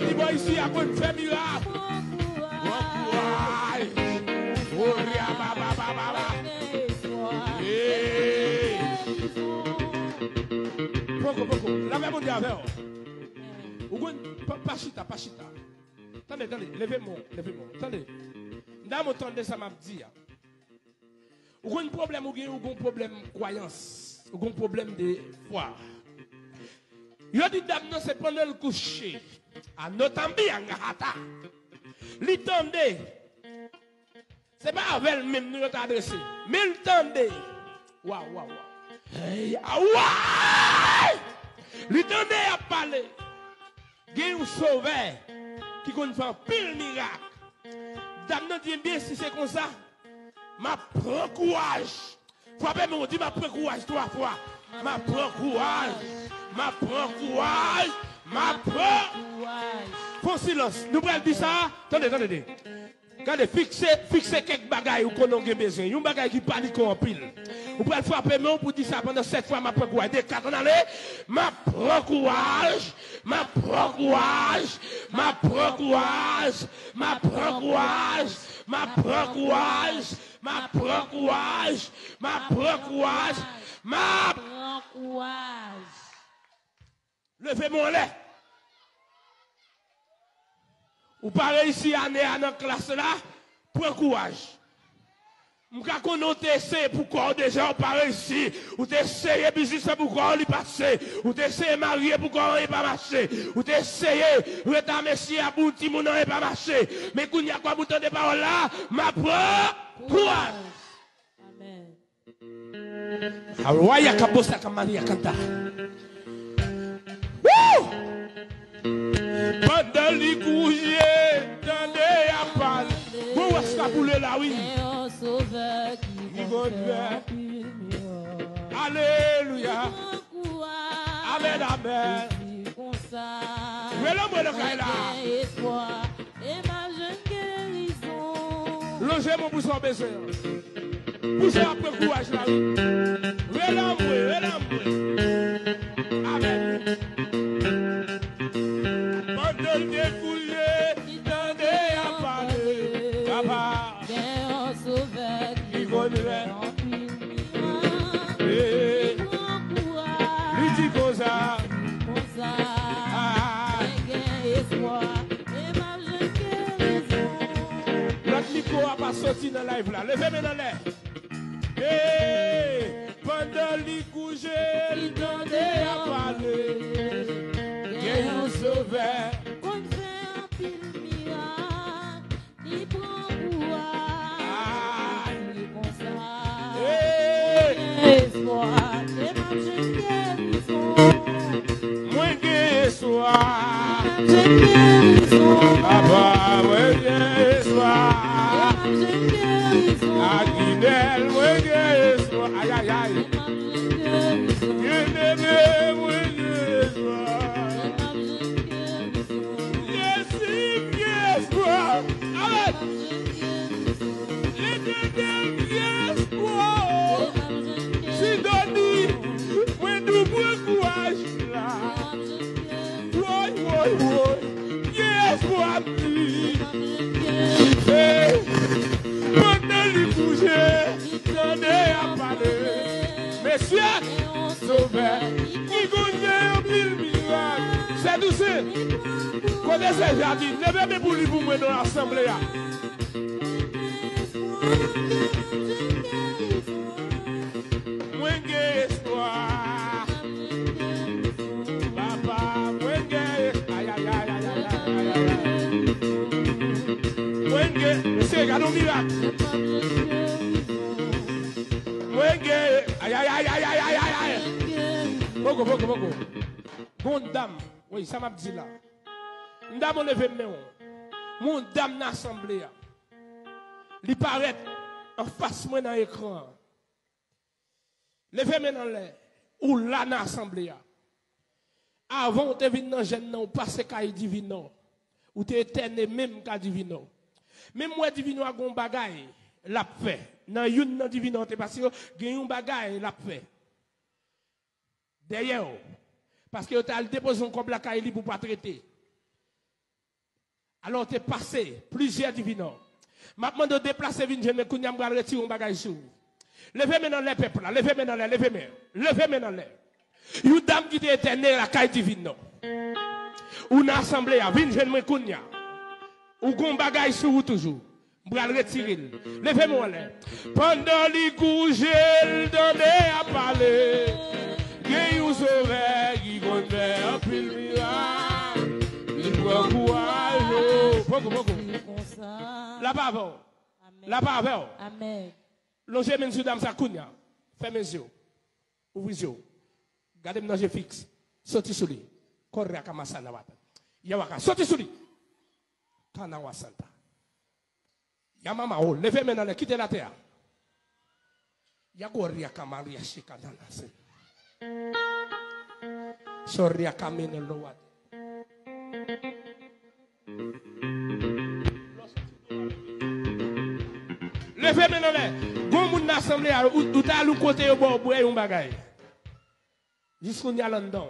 dit bon ici à quoi faire miracle. Bon courage. Oria baba baba. Poko. La même monde avec. Ou pas chita. Attendez, levez-moi. Attendez. Dans mon temps de ça m'a dit. Ou un problème ou un problème de croyance, ou un problème de foi. Yo dit dame non c'est pendant le coucher. À notre bien ngata. Li tande. C'est pas avec même nous t'adresser. Mais il tande. Waouh. Hey, ouais! Li tande a parler. Gen un sauveur qui connaît faire pile miracle. Dame non dit bien si c'est comme ça. Ma prend courage. Frère me dit ma prend courage 3 fois. Ma prend courage. Font silence. Nous prenons dire ça. Attendez. Regardez, fixez quelques bagailles où qu'on a besoin. Une bagaille qui panique en pile. Vous pouvez frapper mais pour dire ça pendant 7 fois ma prend courage. Des 4 ans ma prend courage. Levez-moi là. Ou pas réussi à aller dans la classe là, prends courage. M'ka konon t'essaye pourquoi déjà pas réussi, ou t'essaye business pourquoi on y passé, ou t'essaye marier pourquoi on y pas marché, ou t'essaye reta messie à bout ti mon on y pas marché. Mais qu'on y a quoi bouton de parole là, ma prends courage. Amen. Awaya kabosa kamania kanta. Pendant les coucher, tendez à parler. Bon, est-ce que vous là, oui? Alléluia. Amen. Relève-moi le caille là. Logez mon bouchon baissé. Poussez après courage là. Relève-moi. Amen. Pendant les coucher, tendez à parler. Papa. L'autre micro a pas sorti dans le live là. Levez-moi dans l'air. Pendant les coucher, il tendait à parler. Il y a un sauveur. C'est douce. Connaissez le jardin. Levez-moi pour lui pour moi dans l'assemblée. Moins espoir. Papa, moins aïe. C'est regarde un miracle. Aïe. Beaucoup. Bon dame, oui, ça m'a dit là. Dame, on lève mes mains. Mon dame dans l'assemblée. Il paraît en face moi dans l'écran. Levez mes mains dans l'air. Ou là dans l'assemblée. Avant, tu es venu dans le gène, ou passé qu'à divino. Ou tu es éterné même qu'à divino. Même moi, divino a un bagay, l'a fait. Dans une divino, tu es passé, il y a un bagay, l'a fait. D'ailleurs, parce que tu as déposé un comme la caille pour ne pas traiter. Alors, tu es passé plusieurs divinants. Maintenant, de déplacer une jeune, qu'on y a retiré un bagage sur. Levez maintenant les peuples là, levez maintenant les, levez maintenant les. Une dame qui était née la caille divine. Une assemblée à une jeune, qu'on y a. Ou qu'on bagage sur vous toujours. Vous allez retirer. Levez-moi là. Pendant les coups, j'ai donné à parler. J'ai eu oreilles qui vont faire un pile miracle. Il doit courage. Beaucoup. Là-bas, là-bas. Amen. Longez mes yeux dans sa kounia. Fermez mes yeux. Ouvrez les yeux. Gardez mes yeux fixes. Sortez sur lui. Correz à Kamasana. Yawaka. Sortez sur lui. Kanawa Santa. Yamama, oh, levez maintenant, quittez la terre. Yagoria Kamaria Shikadana. Soria Kamine Load. Levez maintenant, comme une assemblée, où tu as le côté au bord, un bagage. Jusqu'au Nyalandon.